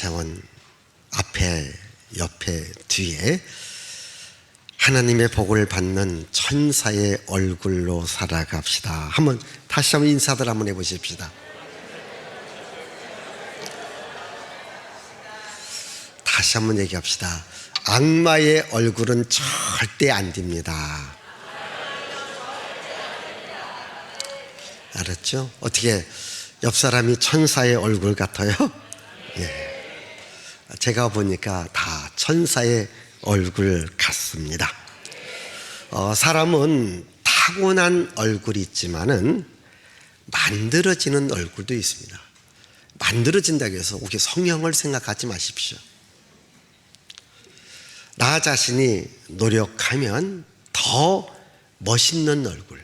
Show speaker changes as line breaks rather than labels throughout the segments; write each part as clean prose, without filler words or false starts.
다시 한번 앞에, 옆에, 뒤에 하나님의 복을 받는 천사의 얼굴로 살아갑시다. 다시 한번 인사들 한번 해보십시다. 다시 한번 얘기합시다. 악마의 얼굴은 절대 안 딥니다. 알았죠? 어떻게 옆 사람이 천사의 얼굴 같아요? 예. 제가 보니까 다 천사의 얼굴 같습니다. 사람은 타고난 얼굴이 있지만은 만들어지는 얼굴도 있습니다. 만들어진다고 해서 혹시 성형을 생각하지 마십시오. 나 자신이 노력하면 더 멋있는 얼굴,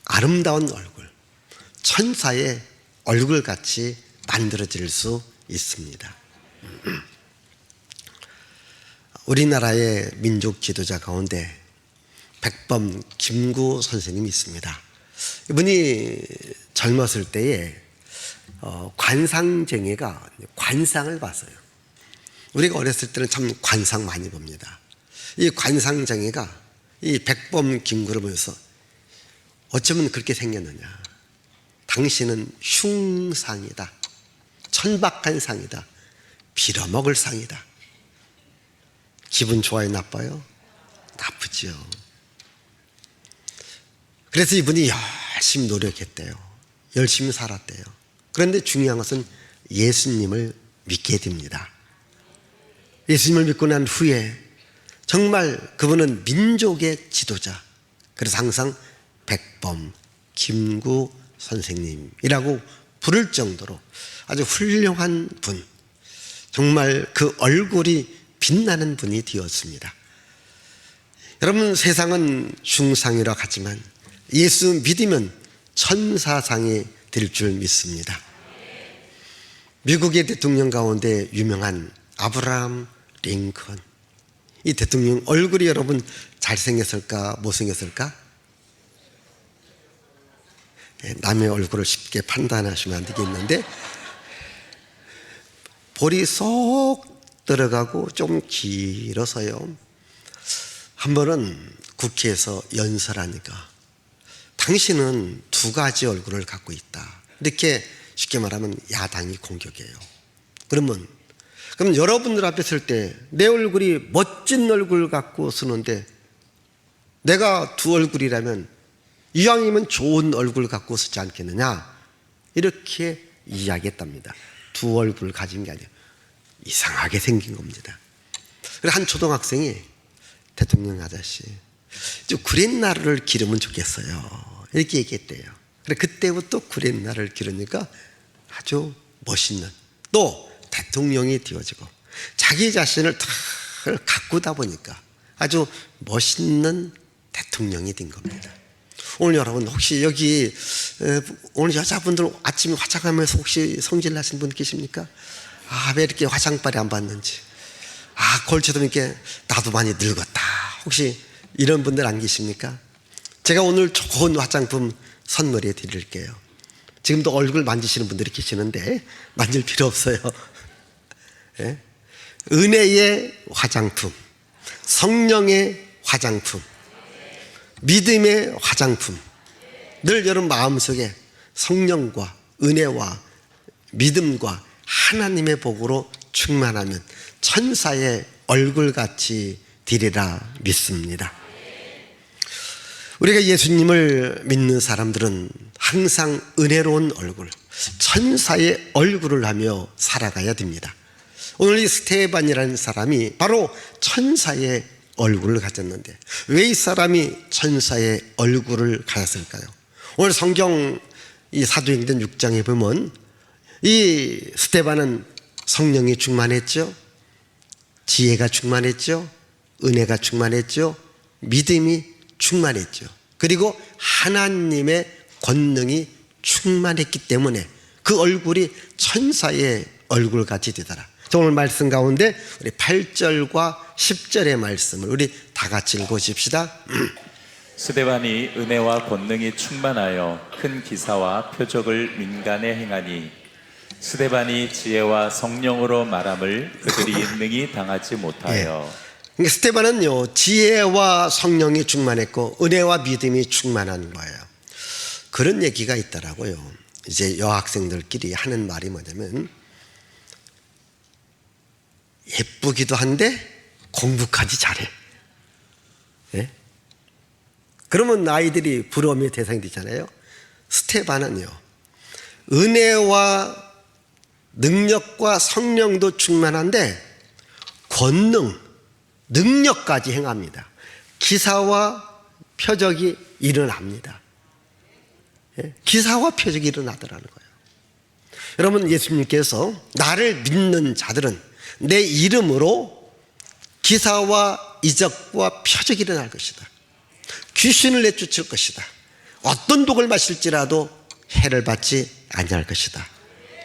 아름다운 얼굴, 천사의 얼굴같이 만들어질 수 있습니다. 우리나라의 민족 지도자 가운데 백범 김구 선생님이 있습니다. 이분이 젊었을 때에 관상쟁이가 관상을 봤어요. 우리가 어렸을 때는 참 관상 많이 봅니다. 이 관상쟁이가 이 백범 김구를 보면서 어쩌면 그렇게 생겼느냐, 당신은 흉상이다, 천박한 상이다, 빌어먹을 상이다. 기분 좋아요, 나빠요? 나쁘죠. 그래서 이분이 열심히 노력했대요. 열심히 살았대요. 그런데 중요한 것은 예수님을 믿게 됩니다. 예수님을 믿고 난 후에 정말 그분은 민족의 지도자, 그래서 항상 백범 김구 선생님이라고 부를 정도로 아주 훌륭한 분, 정말 그 얼굴이 빛나는 분이 되었습니다. 여러분, 세상은 흉상이라고 하지만 예수 믿으면 천사상이 될 줄 믿습니다. 미국의 대통령 가운데 유명한 아브라함 링컨, 이 대통령 얼굴이 여러분 잘생겼을까 못생겼을까? 남의 얼굴을 쉽게 판단하시면 안 되겠는데, 볼이 쏙 들어가고 좀 길어서요, 한 번은 국회에서 연설하니까 당신은 두 가지 얼굴을 갖고 있다, 이렇게 쉽게 말하면 야당이 공격해요. 그럼 여러분들 앞에 설 때 내 얼굴이 멋진 얼굴 갖고 서는데 내가 두 얼굴이라면 이왕이면 좋은 얼굴 갖고 서지 않겠느냐, 이렇게 이야기했답니다. 두 얼굴 가진 게 아니라 이상하게 생긴 겁니다. 그래서 한 초등학생이 대통령 아저씨, 좀 구렛나루를 기르면 좋겠어요, 이렇게 얘기했대요. 그래, 그때부터 구렛나루를 기르니까 아주 멋있는, 또 대통령이 되어지고 자기 자신을 다 가꾸다 보니까 아주 멋있는 대통령이 된 겁니다. 오늘 여러분, 혹시 여기 오늘 여자분들 아침에 화장하면서 혹시 성질 나신 분 계십니까? 왜 이렇게 화장빨이 안 받는지, 걸쳐도 이렇게 나도 많이 늙었다, 혹시 이런 분들 안 계십니까? 제가 오늘 좋은 화장품 선물해 드릴게요. 지금도 얼굴 만지시는 분들이 계시는데 만질 필요 없어요. 예? 은혜의 화장품, 성령의 화장품, 믿음의 화장품, 늘 여러분 마음속에 성령과 은혜와 믿음과 하나님의 복으로 충만하면 천사의 얼굴같이 되리라 믿습니다. 우리가 예수님을 믿는 사람들은 항상 은혜로운 얼굴, 천사의 얼굴을 하며 살아가야 됩니다. 오늘 이 스테반이라는 사람이 바로 천사의 얼굴을 가졌는데 왜 이 사람이 천사의 얼굴을 가졌을까요? 오늘 성경 이 사도행전 6장에 보면 이 스테반은 성령이 충만했죠, 지혜가 충만했죠, 은혜가 충만했죠, 믿음이 충만했죠. 그리고 하나님의 권능이 충만했기 때문에 그 얼굴이 천사의 얼굴같이 되더라. 오늘 말씀 가운데 우리 8절과 10절의 말씀을 우리 다 같이 읽어주십시다.
스데반이 은혜와 권능이 충만하여 큰 기사와 표적을 민간에 행하니 스데반이 지혜와 성령으로 말함을 그들이 능히 당하지 못하여
그러니까 스데반은요, 지혜와 성령이 충만했고 은혜와 믿음이 충만한 거예요. 그런 얘기가 있더라고요. 이제 여학생들끼리 하는 말이 뭐냐면, 예쁘기도 한데 공부까지 잘해. 예? 그러면 아이들이 부러움의 대상이 되잖아요. 스데반은요, 은혜와 능력과 성령도 충만한데 권능, 능력까지 행합니다. 기사와 표적이 일어납니다. 예? 기사와 표적이 일어나더라는 거예요. 여러분, 예수님께서 나를 믿는 자들은 내 이름으로 기사와 이적과 표적이 일어날 것이다. 귀신을 내쫓을 것이다. 어떤 독을 마실지라도 해를 받지 아니할 것이다.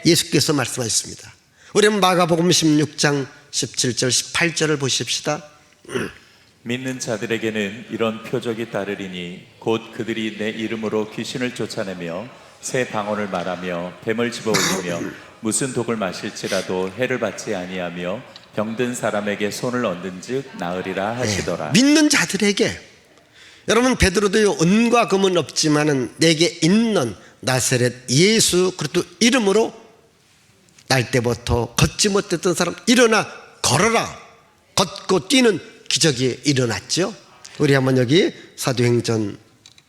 예수께서 말씀하셨습니다. 우리 한번 마가복음 16장 17절 18절을 보십시다.
믿는 자들에게는 이런 표적이 따르리니 곧 그들이 내 이름으로 귀신을 쫓아내며 새 방언을 말하며 뱀을 집어올리며 무슨 독을 마실지라도 해를 받지 아니하며 병든 사람에게 손을 얹은즉 나으리라 하시더라.
믿는 자들에게, 여러분 베드로도요, 은과 금은 없지만은 내게 있는 나사렛 예수 그리스도 이름으로 날 때부터 걷지 못했던 사람 일어나 걸어라. 걷고 뛰는 기적이 일어났죠. 우리 한번 여기 사도행전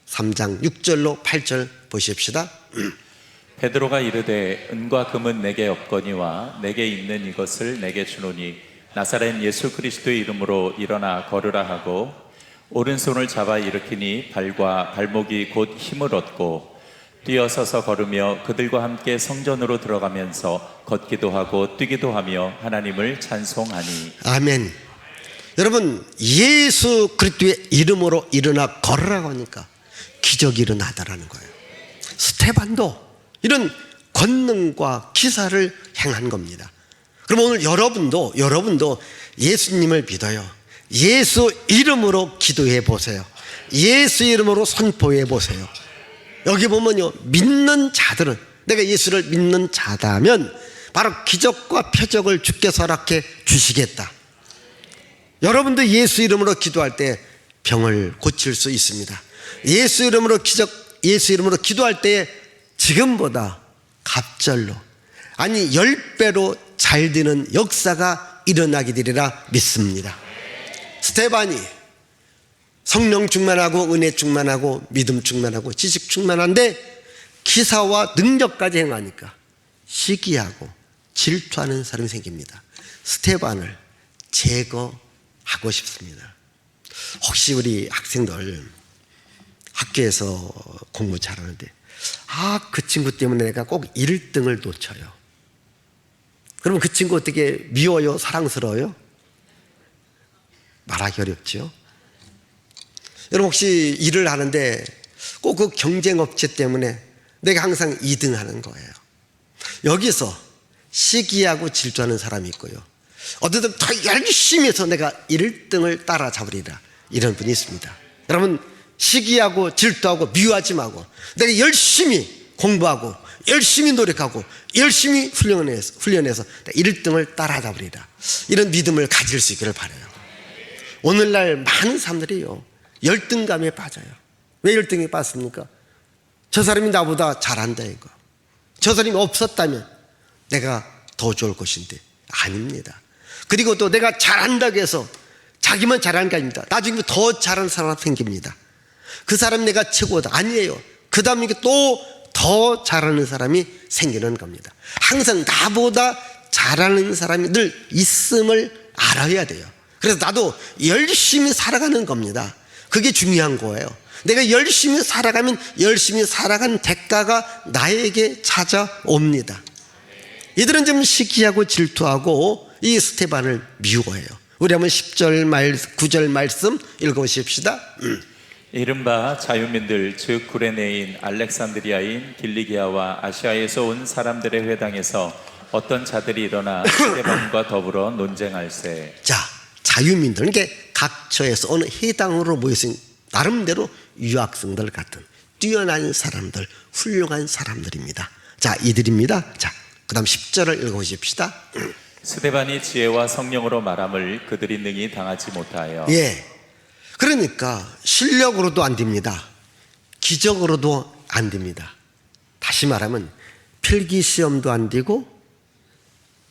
3장 6절로 8절 보십시다.
베드로가 이르되 은과 금은 내게 없거니와 내게 있는 이것을 내게 주노니 나사렛 예수 그리스도의 이름으로 일어나 걸으라 하고 오른손을 잡아 일으키니 발과 발목이 곧 힘을 얻고 뛰어서서 걸으며 그들과 함께 성전으로 들어가면서 걷기도 하고 뛰기도 하며 하나님을 찬송하니.
아멘. 여러분, 예수 그리스도의 이름으로 일어나 걸으라고 하니까 기적이 일어나더라는 거예요. 스데반도 이런 권능과 기사를 행한 겁니다. 그럼 오늘 여러분도 예수님을 믿어요. 예수 이름으로 기도해 보세요. 예수 이름으로 선포해 보세요. 여기 보면요, 믿는 자들은, 내가 예수를 믿는 자다면 바로 기적과 표적을 주께서 허락해 주시겠다. 여러분도 예수 이름으로 기도할 때 병을 고칠 수 있습니다. 예수 이름으로 기도할 때에 지금보다 갑절로, 아니 10배로 잘 되는 역사가 일어나게 되리라 믿습니다. 스데반이 성령 충만하고 은혜 충만하고 믿음 충만하고 지식 충만한데 기사와 능력까지 행하니까 시기하고 질투하는 사람이 생깁니다. 스데반을 제거하고 싶습니다. 혹시 우리 학생들 학교에서 공부 잘하는데 그 친구 때문에 내가 꼭 1등을 놓쳐요. 그러면 그 친구 어떻게 미워요? 사랑스러워요? 말하기 어렵죠. 여러분 혹시 일을 하는데 꼭 그 경쟁업체 때문에 내가 항상 2등 하는 거예요. 여기서 시기하고 질투하는 사람이 있고요, 어쨌든 더 열심히 해서 내가 1등을 따라잡으리라, 이런 분이 있습니다. 여러분, 시기하고 질투하고 미워하지 말고 내가 열심히 공부하고 열심히 노력하고 열심히 훈련해서 1등을 따라잡으리라, 이런 믿음을 가질 수 있기를 바라요. 오늘날 많은 사람들이요, 열등감에 빠져요. 왜 열등에 빠졌습니까? 저 사람이 나보다 잘한다 이거, 저 사람이 없었다면 내가 더 좋을 것인데, 아닙니다. 그리고 또 내가 잘한다고 해서 자기만 잘하는 게 아닙니다. 나중에 더 잘하는 사람 생깁니다. 그 사람 내가 최고다, 아니에요. 그 다음에 또 더 잘하는 사람이 생기는 겁니다. 항상 나보다 잘하는 사람이 늘 있음을 알아야 돼요. 그래서 나도 열심히 살아가는 겁니다. 그게 중요한 거예요. 내가 열심히 살아가면 열심히 살아간 대가가 나에게 찾아옵니다. 이들은 좀 시기하고 질투하고 이 스데반을 미워해요. 우리 한번 9절 말씀 읽어보십시다.
이른바 자유민들 즉 구레네인 알렉산드리아인 길리기아와 아시아에서 온 사람들의 회당에서 어떤 자들이 일어나 스데반과 더불어 논쟁할세.
자, 자유민들, 그러니까 각처에서 어느 해당으로 모여있는 나름대로 유학생들 같은 뛰어난 사람들, 훌륭한 사람들입니다. 자, 이들입니다. 자, 그 다음 10절을 읽어보십시다.
스데반이 지혜와 성령으로 말함을 그들이 능히 당하지 못하여
예. 그러니까 실력으로도 안 됩니다. 기적으로도 안 됩니다. 다시 말하면 필기 시험도 안 되고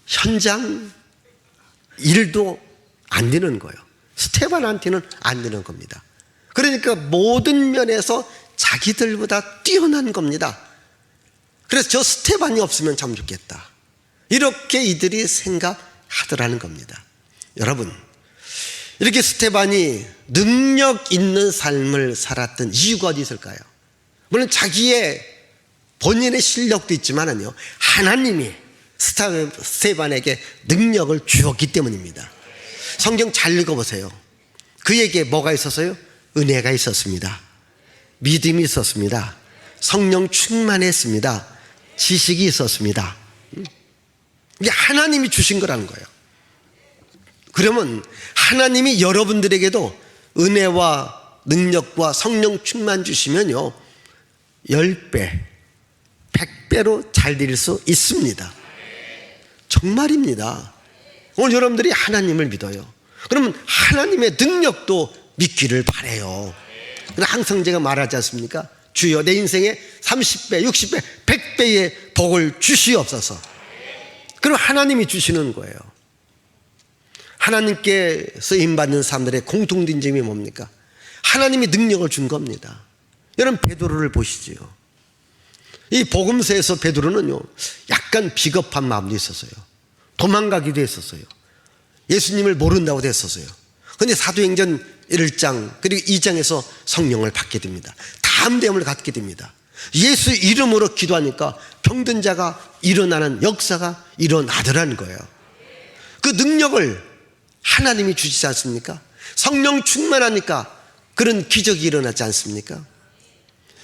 현장 일도 안 되는 거예요. 스테반한테는 안 되는 겁니다. 그러니까 모든 면에서 자기들보다 뛰어난 겁니다. 그래서 저 스테반이 없으면 참 좋겠다, 이렇게 이들이 생각하더라는 겁니다. 여러분, 이렇게 스테반이 능력 있는 삶을 살았던 이유가 어디 있을까요? 물론 자기의 본인의 실력도 있지만은요, 하나님이 스테반에게 능력을 주었기 때문입니다. 성경 잘 읽어보세요. 그에게 뭐가 있었어요? 은혜가 있었습니다. 믿음이 있었습니다. 성령 충만했습니다. 지식이 있었습니다. 이게 하나님이 주신 거라는 거예요. 그러면 하나님이 여러분들에게도 은혜와 능력과 성령 충만 주시면요, 10배, 100배로 잘 드릴 수 있습니다. 정말입니다. 오늘 여러분들이 하나님을 믿어요. 그러면 하나님의 능력도 믿기를 바라요. 항상 제가 말하지 않습니까? 주여 내 인생에 30배, 60배, 100배의 복을 주시옵소서. 그럼 하나님이 주시는 거예요. 하나님께 쓰임받는 사람들의 공통된 점이 뭡니까? 하나님이 능력을 준 겁니다. 여러분, 베드로를 보시지요. 이 복음서에서 베드로는요, 약간 비겁한 마음도 있었어요. 도망가기도 했었어요. 예수님을 모른다고 했었어요. 그런데 사도행전 1장 그리고 2장에서 성령을 받게 됩니다. 담대함을 갖게 됩니다. 예수 이름으로 기도하니까 병든 자가 일어나는 역사가 일어나더라는 거예요. 그 능력을 하나님이 주시지 않습니까? 성령 충만하니까 그런 기적이 일어나지 않습니까?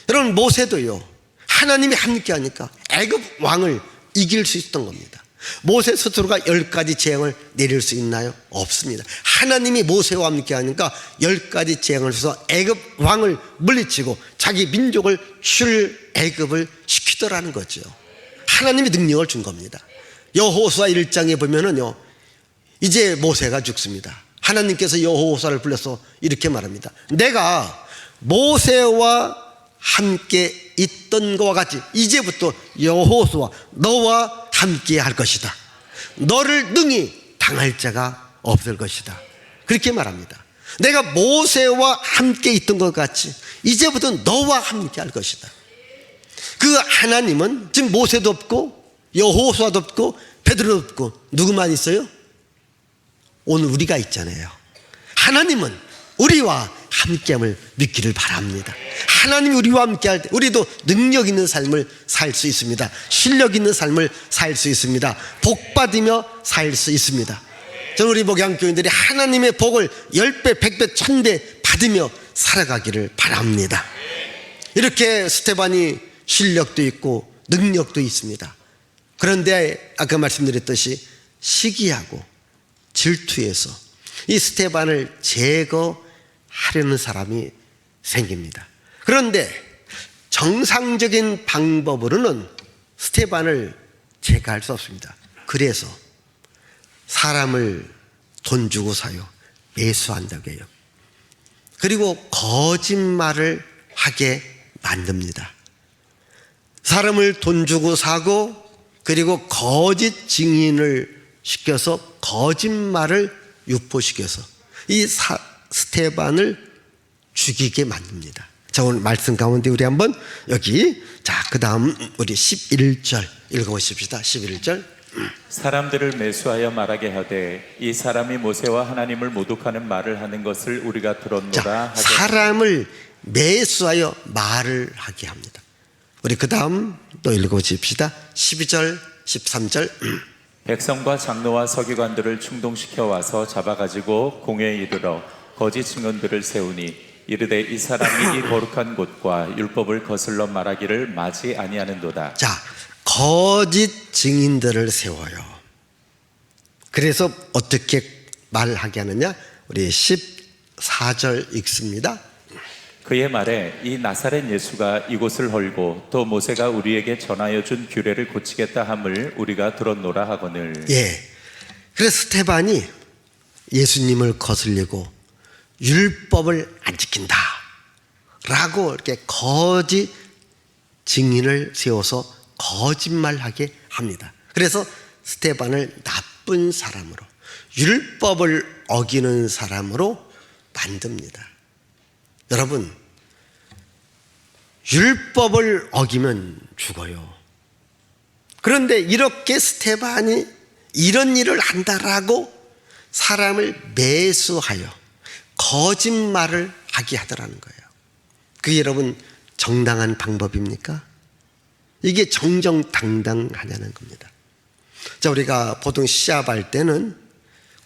여러분, 모세도요, 하나님이 함께 하니까 애굽 왕을 이길 수 있었던 겁니다. 모세 스스로가 10가지 재앙을 내릴 수 있나요? 없습니다. 하나님이 모세와 함께 하니까 10가지 재앙을 줘서 애굽 왕을 물리치고 자기 민족을 출애굽을 시키더라는 거죠. 하나님이 능력을 준 겁니다. 여호수아 1장에 보면은요, 이제 모세가 죽습니다. 하나님께서 여호수아를 불러서 이렇게 말합니다. 내가 모세와 함께 있던 것과 같이 이제부터 여호수아 너와 함께 할 것이다. 너를 능히 당할 자가 없을 것이다. 그렇게 말합니다. 내가 모세와 함께 있던 것 같이 이제부터 너와 함께 할 것이다. 그 하나님은 지금 모세도 없고 여호수아도 없고 베드로도 없고 누구만 있어요? 오늘 우리가 있잖아요. 하나님은 우리와 함께함을 믿기를 바랍니다. 하나님이 우리와 함께할 때 우리도 능력 있는 삶을 살 수 있습니다. 실력 있는 삶을 살 수 있습니다. 복 받으며 살 수 있습니다. 저는 우리 목양교인들이 하나님의 복을 10배, 100배, 1000배 받으며 살아가기를 바랍니다. 이렇게 스테반이 실력도 있고 능력도 있습니다. 그런데 아까 말씀드렸듯이 시기하고 질투해서 이 스테반을 제거하려는 사람이 생깁니다. 그런데 정상적인 방법으로는 스테반을 제거할 수 없습니다. 그래서 사람을 돈 주고 사요. 매수한다고 해요. 그리고 거짓말을 하게 만듭니다. 사람을 돈 주고 사고 그리고 거짓 증인을 시켜서 거짓말을 유포시켜서 이 스테반을 죽이게 만듭니다. 자, 오늘 말씀 가운데 우리 한번 여기, 자, 그 다음 우리 11절 읽어보십시다. 11절.
사람들을 매수하여 말하게 하되 이 사람이 모세와 하나님을 모독하는 말을 하는 것을 우리가 들었노라.
자,
하되
사람을 매수하여 말을 하게 합니다. 우리 그 다음 또 읽어보십시다. 12절 13절.
백성과 장로와 서기관들을 충동시켜 와서 잡아가지고 공회에 이르러 거짓 증언들을 세우니 이르되 이 사람이 이 거룩한 곳과 율법을 거슬러 말하기를 마지 아니하는도다.
자, 거짓 증인들을 세워요. 그래서 어떻게 말하게 하느냐? 우리 14절 읽습니다.
그의 말에 이 나사렛 예수가 이곳을 헐고 또 모세가 우리에게 전하여 준 규례를 고치겠다 함을 우리가 들었노라 하거늘.
예. 그래서 스테반이 예수님을 거슬리고 율법을 안 지킨다 라고 이렇게 거짓 증인을 세워서 거짓말하게 합니다. 그래서 스테반을 나쁜 사람으로, 율법을 어기는 사람으로 만듭니다. 여러분, 율법을 어기면 죽어요. 그런데 이렇게 스테반이 이런 일을 한다라고 사람을 매수하여 거짓말을 하게 하더라는 거예요. 그게 여러분 정당한 방법입니까? 이게 정정당당하냐는 겁니다. 자, 우리가 보통 시합할 때는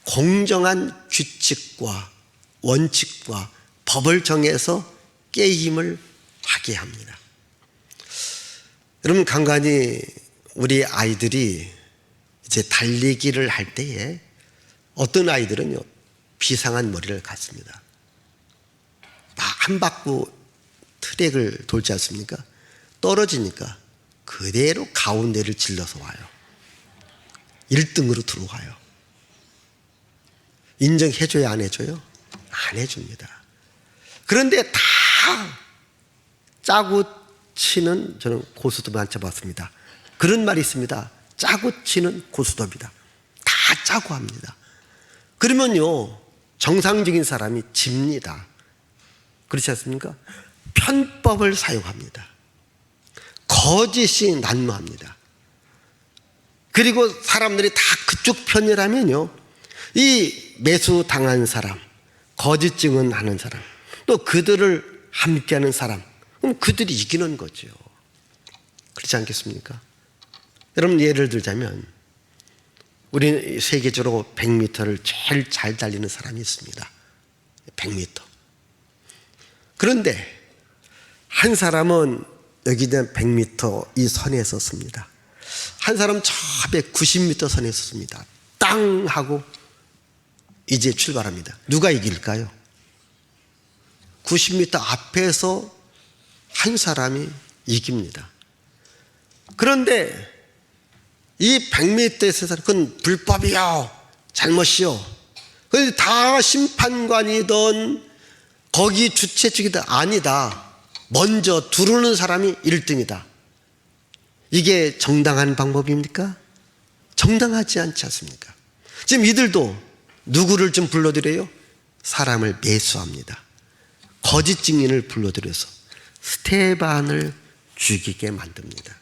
공정한 규칙과 원칙과 법을 정해서 게임을 하게 합니다. 여러분, 간간히 우리 아이들이 이제 달리기를 할 때에 어떤 아이들은요, 비상한 머리를 갖습니다. 막 한 바퀴 트랙을 돌지 않습니까? 떨어지니까 그대로 가운데를 질러서 와요. 1등으로 들어와요. 인정해줘야 안 해줘요? 안 해줍니다. 그런데 다 짜고 치는, 저는 고수도 만져봤습니다. 그런 말이 있습니다. 짜고 치는 고수톱이다. 다 짜고 합니다. 그러면요, 정상적인 사람이 집니다. 그렇지 않습니까? 편법을 사용합니다. 거짓이 난무합니다. 그리고 사람들이 다 그쪽 편이라면요, 이 매수당한 사람, 거짓 증언하는 사람, 또 그들을 함께하는 사람, 그럼 그들이 이기는 거죠. 그렇지 않겠습니까? 여러분, 예를 들자면 우리 세계적으로 100m를 제일 잘 달리는 사람이 있습니다. 100m. 그런데 한 사람은 여기 있는 100m 이 선에 섰습니다. 한 사람은 저 190m 선에 섰습니다. 땅 하고 이제 출발합니다. 누가 이길까요? 90m 앞에서 한 사람이 이깁니다. 그런데 이 100m에서 그건 불법이요, 잘못이요. 그런데 다 심판관이든 거기 주최 측이든 아니다, 먼저 두르는 사람이 1등이다. 이게 정당한 방법입니까? 정당하지 않지 않습니까? 지금 이들도 누구를 좀 불러들여요? 사람을 매수합니다. 거짓 증인을 불러들여서 스테반을 죽이게 만듭니다.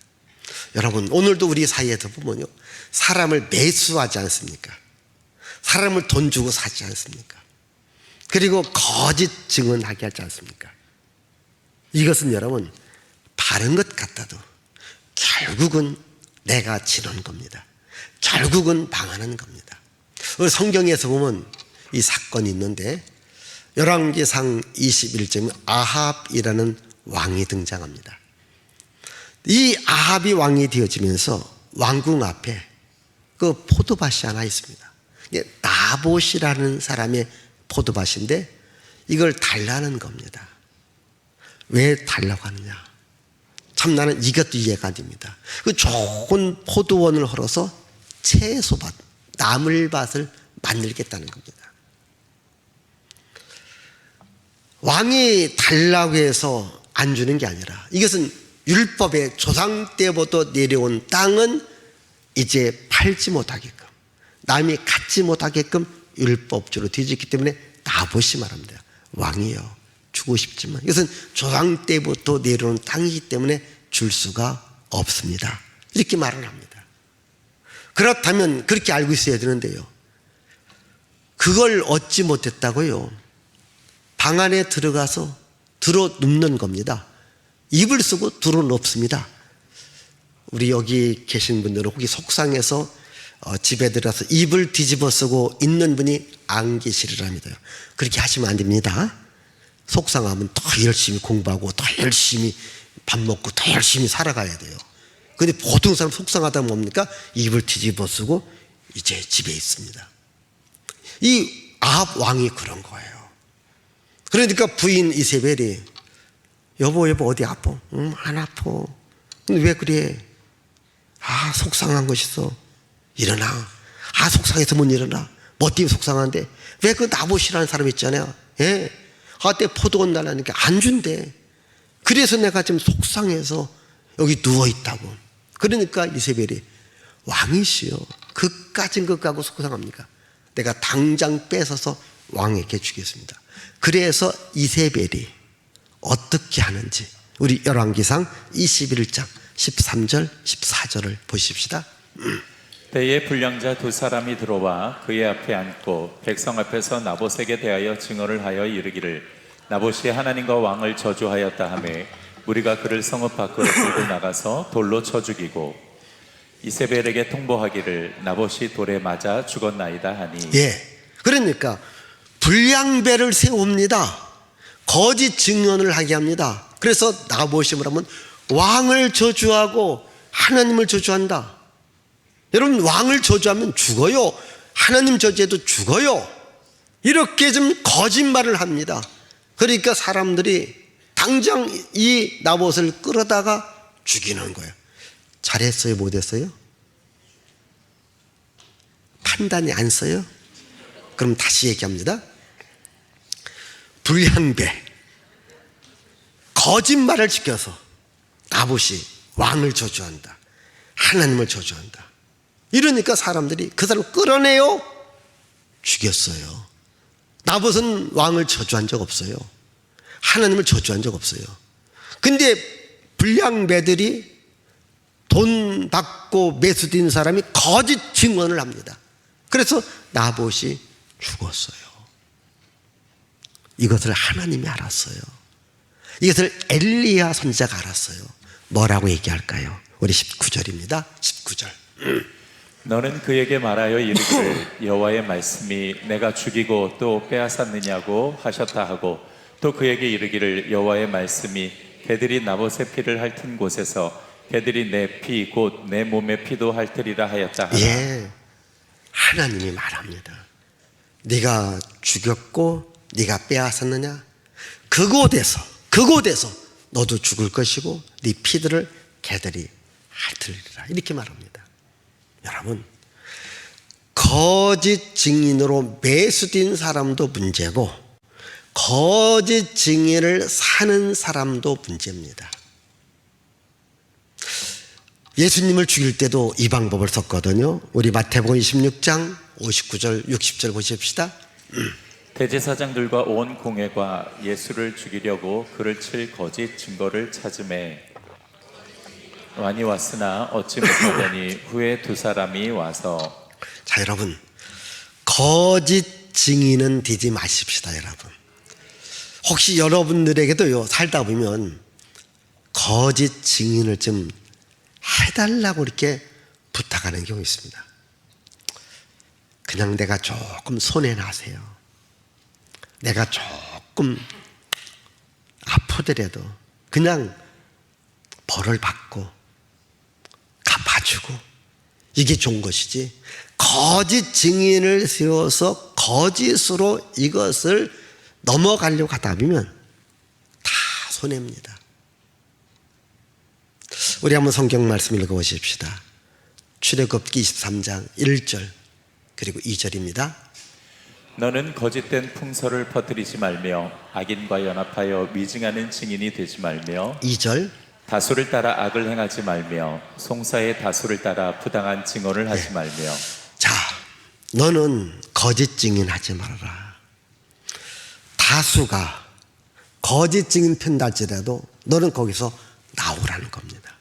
여러분, 오늘도 우리 사이에서 보면요, 사람을 매수하지 않습니까? 사람을 돈 주고 사지 않습니까? 그리고 거짓 증언하게 하지 않습니까? 이것은 여러분, 바른 것 같아도 결국은 내가 지는 겁니다. 결국은 망하는 겁니다. 성경에서 보면 이 사건이 있는데, 열왕기상 21장 아합이라는 왕이 등장합니다. 이 아합이 왕이 되어지면서 왕궁 앞에 그 포도밭이 하나 있습니다. 나봇이라는 사람의 포도밭인데 이걸 달라는 겁니다. 왜 달라고 하느냐? 참 나는 이것도 이해가 안 됩니다. 그 좋은 포도원을 헐어서 채소밭, 나물밭을 만들겠다는 겁니다. 왕이 달라고 해서 안 주는 게 아니라, 이것은 율법의 조상 때부터 내려온 땅은 이제 팔지 못하게끔, 남이 갖지 못하게끔 율법주로 뒤집기 때문에 나봇이 말합니다. 왕이요, 주고 싶지만 이것은 조상 때부터 내려온 땅이기 때문에 줄 수가 없습니다. 이렇게 말을 합니다. 그렇다면 그렇게 알고 있어야 되는데요, 그걸 얻지 못했다고요, 방 안에 들어가서 들어 눕는 겁니다. 이불 쓰고 들어 눕습니다. 우리 여기 계신 분들은 혹시 속상해서 집에 들어가서 이불 뒤집어 쓰고 있는 분이 안 계시리랍니다. 그렇게 하시면 안 됩니다. 속상하면 더 열심히 공부하고 더 열심히 밥 먹고 더 열심히 살아가야 돼요. 그런데 보통 사람 속상하다면 뭡니까? 이불 뒤집어 쓰고 이제 집에 있습니다. 이 아합 왕이 그런 거예요. 그러니까 부인 이세벨이 여보 어디 아파? 안 아파. 근데 왜 그래? 아, 속상한 것이 있어. 일어나. 아, 속상해서 못 일어나. 뭐 때문에 속상한데? 왜 그 나봇이라는 사람 있잖아요. 예. 아, 때 포도원 달라니까 안 준대. 그래서 내가 지금 속상해서 여기 누워있다고. 그러니까 이세벨이 왕이시여. 그까진 것 갖고 속상합니까? 내가 당장 뺏어서 왕에게 주겠습니다. 그래서 이세벨이 어떻게 하는지 우리 열왕기상 21장 13절 14절을 보십시다.
때에 불량자 두 사람이 들어와 그의 앞에 앉고 백성 앞에서 나봇에게 대하여 증언을 하여 이르기를 나봇이 하나님과 왕을 저주하였다 하매 우리가 그를 성읍 밖으로 끌고 나가서 돌로 쳐 죽이고 이세벨에게 통보하기를 나봇이 돌에 맞아 죽었나이다 하니.
예. 그러니까 불량배를 세웁니다. 거짓 증언을 하게 합니다. 그래서 나봇이 뭐라면 왕을 저주하고 하나님을 저주한다. 여러분, 왕을 저주하면 죽어요. 하나님 저주해도 죽어요. 이렇게 좀 거짓말을 합니다. 그러니까 사람들이 당장 이 나봇을 끌어다가 죽이는 거예요. 잘했어요, 못했어요? 판단이 안 써요? 그럼 다시 얘기합니다. 불량배, 거짓말을 지켜서 나봇이 왕을 저주한다. 하나님을 저주한다. 이러니까 사람들이 그 사람을 끌어내요. 죽였어요. 나봇은 왕을 저주한 적 없어요. 하나님을 저주한 적 없어요. 근데 불량배들이 돈 받고 매수된 사람이 거짓 증언을 합니다. 그래서 나봇이 죽었어요. 이것을 하나님이 알았어요. 이것을 엘리야 선지자가 알았어요. 뭐라고 얘기할까요? 우리 19절입니다. 19절.
너는 그에게 말하여 이르기를 여호와의 말씀이 내가 죽이고 또 빼앗았느냐고 하셨다 하고 또 그에게 이르기를 여호와의 말씀이 개들이 나봇의 피를 핥은 곳에서 개들이 내 피 곧 내 몸의 피도 핥으리라 하였다 하라.
예, 하나님이 말합니다. 네가 죽였고 네가 빼앗았느냐? 그곳에서 너도 죽을 것이고 네 피들을 개들이 핥으리라. 이렇게 말합니다. 여러분, 거짓 증인으로 매수된 사람도 문제고 거짓 증인을 사는 사람도 문제입니다. 예수님을 죽일 때도 이 방법을 썼거든요. 우리 마태복음 26장 59절 60절 보십시다.
대제사장들과 온 공회가 예수를 죽이려고 그를 칠 거짓 증거를 찾음에 많이 왔으나 얻지 못하더니 후에 두 사람이 와서.
자, 여러분, 거짓 증인은 되지 마십시다. 여러분, 혹시 여러분들에게도요, 살다 보면 거짓 증인을 좀 해달라고 이렇게 부탁하는 경우 있습니다. 그냥 내가 조금 손해나세요. 내가 조금 아프더라도 그냥 벌을 받고 갚아주고 이게 좋은 것이지, 거짓 증인을 세워서 거짓으로 이것을 넘어가려고 하다 보면 다 손해입니다. 우리 한번 성경 말씀 읽어보십시다. 출애굽기 23장 1절 그리고 2절입니다.
너는 거짓된 풍설을 퍼뜨리지 말며 악인과 연합하여 미증하는 증인이 되지 말며
2절
다수를 따라 악을 행하지 말며 송사의 다수를 따라 부당한 증언을 하지 말며.
자, 너는 거짓 증인하지 말아라. 다수가 거짓 증인 편달지라도 너는 거기서 나오라는 겁니다.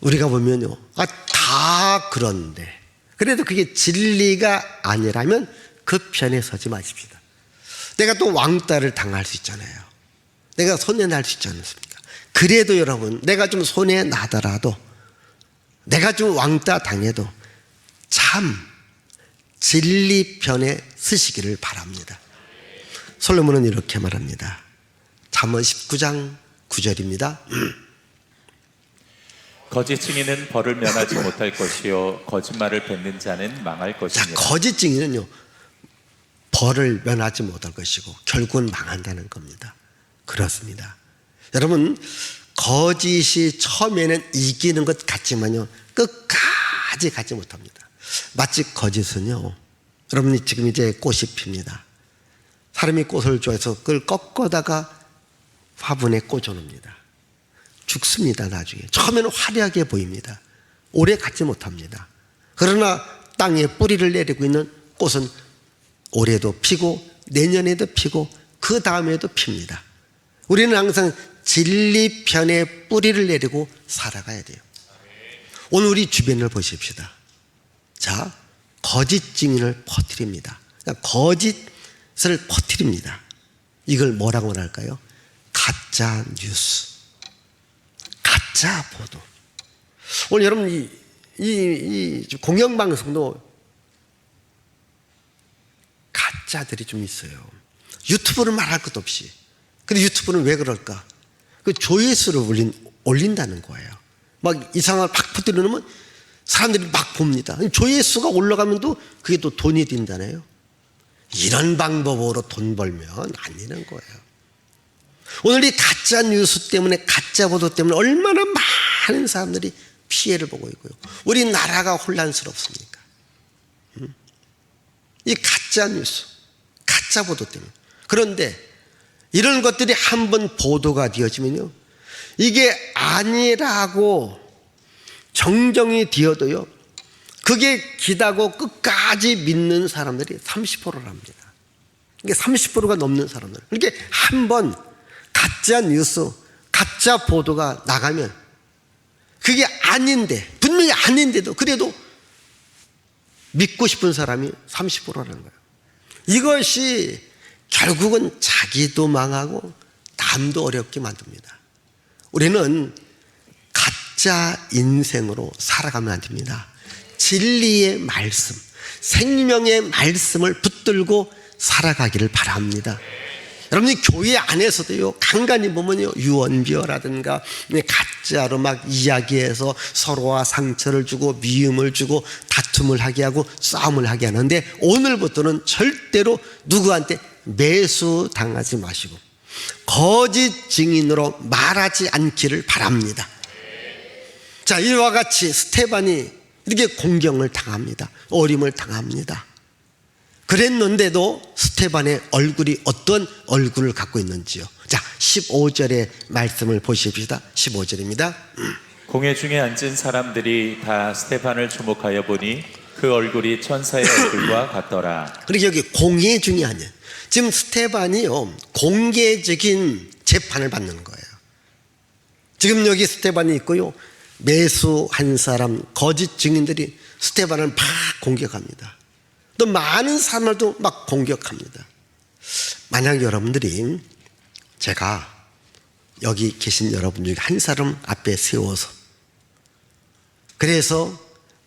우리가 보면요, 다 그런데 그래도 그게 진리가 아니라면 그 편에 서지 마십시다. 내가 또 왕따를 당할 수 있잖아요. 내가 손해날 수 있지 않습니까? 그래도 여러분, 내가 좀 손해나더라도, 내가 좀 왕따 당해도 참 진리 편에 서시기를 바랍니다. 솔로몬은 이렇게 말합니다. 잠언 19장 9절입니다.
거짓 증인은 벌을 면하지 못할 것이요 거짓말을 뱉는 자는 망할
자,
것이니라.
거짓 증인은요, 벌을 면하지 못할 것이고 결국은 망한다는 겁니다. 그렇습니다. 여러분, 거짓이 처음에는 이기는 것 같지만요, 끝까지 가지 못합니다. 마치 거짓은요, 여러분이 지금 이제 꽃이 핍니다. 사람이 꽃을 좋아해서 그걸 꺾어다가 화분에 꽂아놓습니다. 죽습니다. 나중에. 처음에는 화려하게 보입니다. 오래 갖지 못합니다. 그러나 땅에 뿌리를 내리고 있는 꽃은 올해도 피고 내년에도 피고 그 다음에도 핍니다. 우리는 항상 진리편에 뿌리를 내리고 살아가야 돼요. 오늘 우리 주변을 보십시다. 자, 거짓 증인을 퍼뜨립니다. 그러니까 거짓을 퍼뜨립니다. 이걸 뭐라고 말할까요? 가짜 뉴스, 가짜 보도. 오늘 여러분 이 공영방송도 가짜들이 좀 있어요. 유튜브는 말할 것도 없이. 근데 유튜브는 왜 그럴까? 그 조회수를 올린다는 거예요. 막 이상한 팍 퍼뜨려 놓으면 사람들이 막 봅니다. 조회수가 올라가면 또 그게 또 돈이 든다네요. 이런 방법으로 돈 벌면 안 되는 거예요. 오늘 이 가짜 뉴스 때문에, 가짜 보도 때문에 얼마나 많은 사람들이 피해를 보고 있고요. 우리 나라가 혼란스럽습니까? 이 가짜 뉴스, 가짜 보도 때문에. 그런데 이런 것들이 한번 보도가 되어지면요, 이게 아니라고 정정이 되어도요, 그게 기다고 끝까지 믿는 사람들이 30%랍니다. 이게 30%가 넘는 사람들. 이렇게 한번 가짜 뉴스, 가짜 보도가 나가면 그게 아닌데, 분명히 아닌데도 그래도 믿고 싶은 사람이 30%라는 거예요. 이것이 결국은 자기도 망하고 남도 어렵게 만듭니다. 우리는 가짜 인생으로 살아가면 안 됩니다. 진리의 말씀, 생명의 말씀을 붙들고 살아가기를 바랍니다. 여러분이 교회 안에서도요, 간간히 보면요, 유언비어라든가 가짜로 막 이야기해서 서로와 상처를 주고 미움을 주고 다툼을 하게 하고 싸움을 하게 하는데, 오늘부터는 절대로 누구한테 매수당하지 마시고 거짓 증인으로 말하지 않기를 바랍니다. 자, 이와 같이 스테반이 이렇게 공경을 당합니다. 어림을 당합니다. 그랬는데도 스테반의 얼굴이 어떤 얼굴을 갖고 있는지요. 자, 15절의 말씀을 보십시다. 15절입니다.
공회 중에 앉은 사람들이 다 스테반을 주목하여 보니 그 얼굴이 천사의 얼굴과 같더라.
그리고 여기 공회 중이 아니에요. 지금 스테반이요, 공개적인 재판을 받는 거예요. 지금 여기 스테반이 있고요, 매수한 사람, 거짓 증인들이 스테반을 막 공격합니다. 또 많은 사람들도 막 공격합니다. 만약 여러분들이, 제가 여기 계신 여러분 중에 한 사람 앞에 세워서, 그래서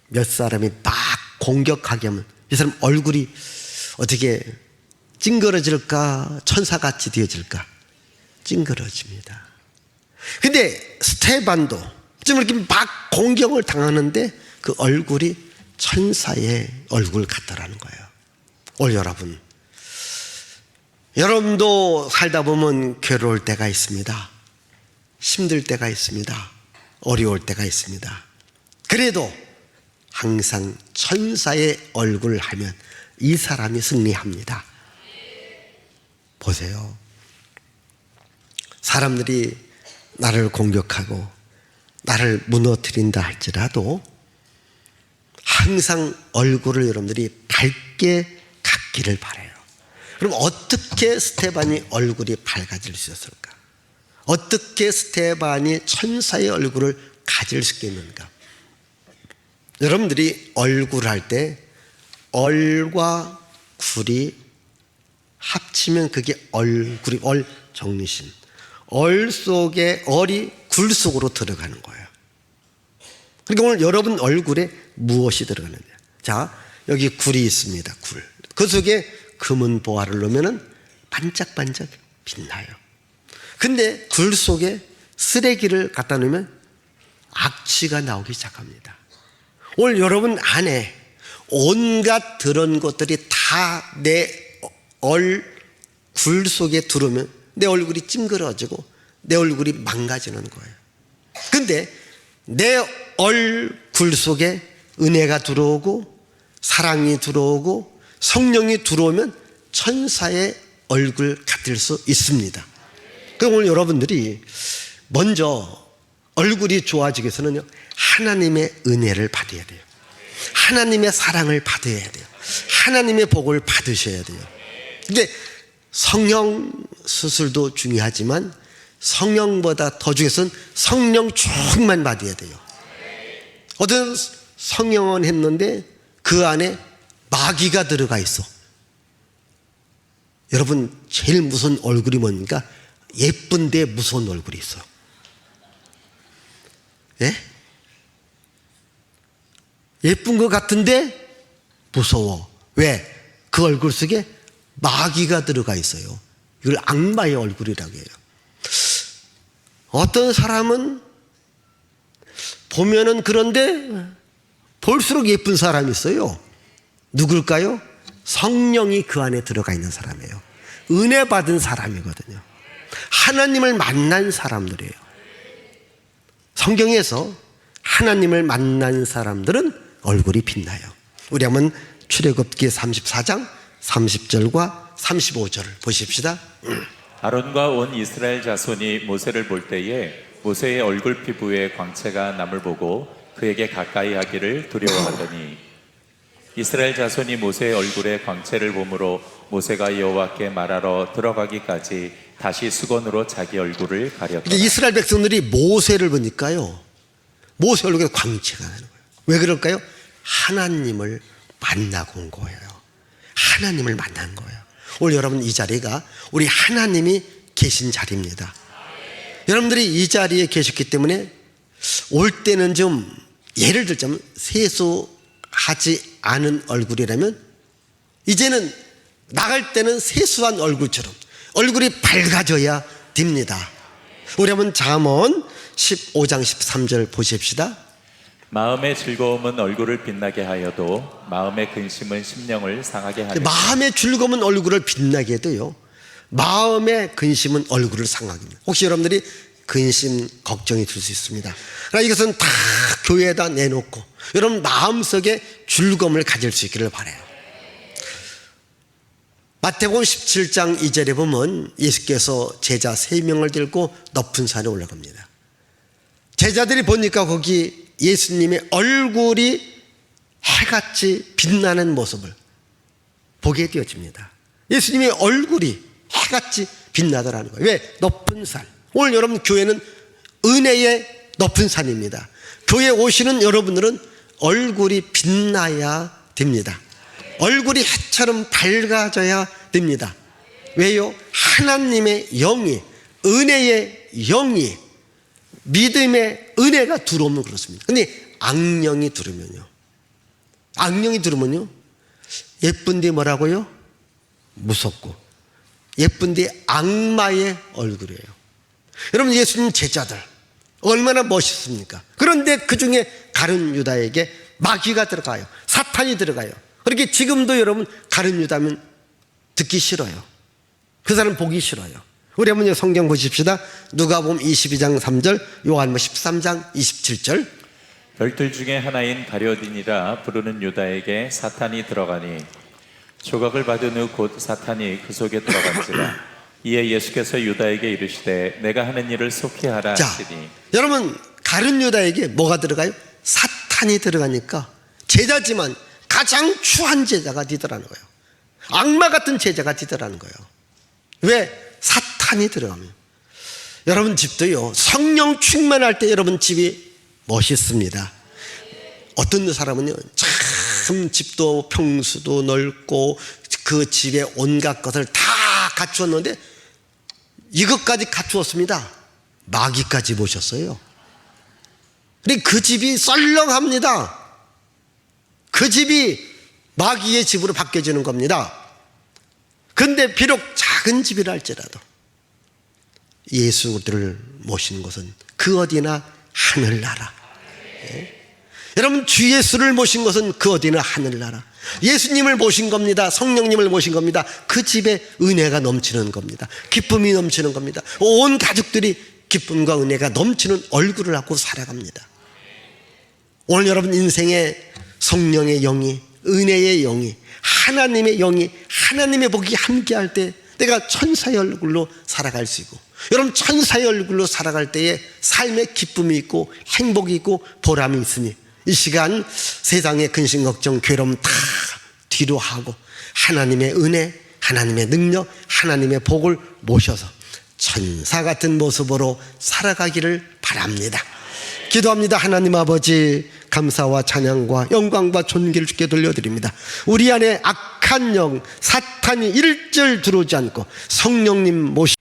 몇 사람이 막 공격하게 하면 이 사람 얼굴이 어떻게 찡그러질까? 천사같이 되어질까? 찡그러집니다. 근데 스테반도 지금 이렇게 막 공격을 당하는데 그 얼굴이 천사의 얼굴 같다라는 거예요. 오늘 여러분도 살다 보면 괴로울 때가 있습니다. 힘들 때가 있습니다. 어려울 때가 있습니다. 그래도 항상 천사의 얼굴을 하면 이 사람이 승리합니다. 보세요. 사람들이 나를 공격하고 나를 무너뜨린다 할지라도 항상 얼굴을 여러분들이 밝게 갖기를 바라요. 그럼 어떻게 스테반이 얼굴이 밝아질 수 있었을까? 어떻게 스테반이 천사의 얼굴을 가질 수 있겠는가? 여러분들이 얼굴 할 때 얼과 굴이 합치면 그게 얼굴이 정리신. 얼 속에 얼이 굴 속으로 들어가는 거예요. 그러니까 오늘 여러분 얼굴에 무엇이 들어가느냐? 자, 여기 굴이 있습니다. 굴. 그 속에 금은 보화를 넣으면 반짝반짝 빛나요. 근데 굴 속에 쓰레기를 갖다 놓으면 악취가 나오기 시작합니다. 오늘 여러분 안에 온갖 더러운 것들이 다 내 굴 속에 들어오면 내 얼굴이 찡그러지고 내 얼굴이 망가지는 거예요. 근데 내 얼굴 속에 은혜가 들어오고 사랑이 들어오고 성령이 들어오면 천사의 얼굴 같을 수 있습니다. 그럼 오늘 여러분들이 먼저 얼굴이 좋아지기 위해서는요, 하나님의 은혜를 받아야 돼요. 하나님의 사랑을 받아야 돼요. 하나님의 복을 받으셔야 돼요. 근데 성령 수술도 중요하지만 성령보다 더 중요해서는 성령 충만 받아야 돼요. 어떤 성령은 했는데 그 안에 마귀가 들어가 있어. 여러분, 제일 무서운 얼굴이 뭡니까? 예쁜데 무서운 얼굴이 있어. 예? 예쁜 것 같은데 무서워. 왜? 그 얼굴 속에 마귀가 들어가 있어요. 이걸 악마의 얼굴이라고 해요. 어떤 사람은 보면은 그런데 볼수록 예쁜 사람이 있어요. 누굴까요? 성령이 그 안에 들어가 있는 사람이에요. 은혜 받은 사람이거든요. 하나님을 만난 사람들이에요. 성경에서 하나님을 만난 사람들은 얼굴이 빛나요. 우리 한번 출애굽기 34장 30절과 35절을 보십시다.
아론과 온 이스라엘 자손이 모세를 볼 때에 모세의 얼굴 피부에 광채가 남을 보고 그에게 가까이 하기를 두려워하더니 이스라엘 자손이 모세의 얼굴에 광채를 보므로 모세가 여호와께 말하러 들어가기까지 다시 수건으로 자기 얼굴을 가렸더라.
이스라엘 백성들이 모세를 보니까요, 모세 얼굴에 광채가 나는 거예요. 왜 그럴까요? 하나님을 만나고 온 거예요. 하나님을 만난 거예요. 오늘 여러분 이 자리가 우리 하나님이 계신 자리입니다. 여러분들이 이 자리에 계셨기 때문에 올 때는 좀, 예를 들자면 세수하지 않은 얼굴이라면 이제는 나갈 때는 세수한 얼굴처럼 얼굴이 밝아져야 됩니다. 우리 한번 잠언 15장 13절 보십시다.
마음의 즐거움은 얼굴을 빛나게 하여도 마음의 근심은 심령을 상하게 하리라.
마음의 즐거움은 얼굴을 빛나게 해도요, 마음의 근심은 얼굴을 상하게 합니다. 혹시 여러분들이 근심, 걱정이 들 수 있습니다. 그러나 이것은 다 교회에다 내놓고 여러분 마음속에 즐거움을 가질 수 있기를 바라요. 마태복음 17장 2절에 보면 예수께서 제자 3명을 들고 높은 산에 올라갑니다. 제자들이 보니까 거기 예수님의 얼굴이 해같이 빛나는 모습을 보게 되어집니다. 예수님의 얼굴이 해같이 빛나더라는 거예요. 왜? 높은 산. 오늘 여러분 교회는 은혜의 높은 산입니다. 교회에 오시는 여러분들은 얼굴이 빛나야 됩니다. 얼굴이 해처럼 밝아져야 됩니다. 왜요? 하나님의 영이, 은혜의 영이, 믿음의 은혜가 들어오면 그렇습니다. 근데 악령이 들으면요, 악령이 들으면요, 예쁜데 뭐라고요? 무섭고, 예쁜데 악마의 얼굴이에요. 여러분, 예수님 제자들 얼마나 멋있습니까? 그런데 그 중에 가룟 유다에게 마귀가 들어가요. 사탄이 들어가요. 그렇게 지금도 여러분 가룟 유다면 듣기 싫어요. 그 사람 보기 싫어요. 우리 한번 성경 보십시다. 누가복음 22장 3절, 요한복음 13장 27절.
별들 중에 하나인 가룟이라 부르는 유다에게 사탄이 들어가니 조각을 받은 후 곧 사탄이 그 속에 들어간지라. 이에 예수께서 유다에게 이르시되 내가 하는 일을 속히 하라
자,
하시니.
여러분 가룟 유다에게 뭐가 들어가요? 사탄이 들어가니까 제자지만 가장 추한 제자가 되더라는 거예요. 악마 같은 제자가 되더라는 거예요. 왜? 사탄이 들어가면. 여러분 집도요, 성령 충만할 때 여러분 집이 멋있습니다. 어떤 사람은요, 참 집도 평수도 넓고 그 집에 온갖 것을 다 갖추었는데 이것까지 갖추었습니다. 마귀까지 모셨어요. 그러니까 그 집이 썰렁합니다. 그 집이 마귀의 집으로 바뀌어지는 겁니다. 근데 비록 작은 집이라 할지라도 예수를 모신 곳은 그 어디나 하늘나라. 예? 여러분 주 예수를 모신 것은 그 어디나 하늘나라. 예수님을 모신 겁니다. 성령님을 모신 겁니다. 그 집에 은혜가 넘치는 겁니다. 기쁨이 넘치는 겁니다. 온 가족들이 기쁨과 은혜가 넘치는 얼굴을 갖고 살아갑니다. 오늘 여러분 인생에 성령의 영이, 은혜의 영이, 하나님의 영이, 하나님의 복이 함께할 때 내가 천사의 얼굴로 살아갈 수 있고, 여러분 천사의 얼굴로 살아갈 때에 삶에 기쁨이 있고 행복이 있고 보람이 있으니 이 시간 세상의 근심 걱정 괴로움 다 뒤로 하고 하나님의 은혜, 하나님의 능력, 하나님의 복을 모셔서 천사 같은 모습으로 살아가기를 바랍니다. 기도합니다. 하나님 아버지, 감사와 찬양과 영광과 존귀를 주께 돌려드립니다. 우리 안에 악한 영 사탄이 일절 들어오지 않고 성령님 모시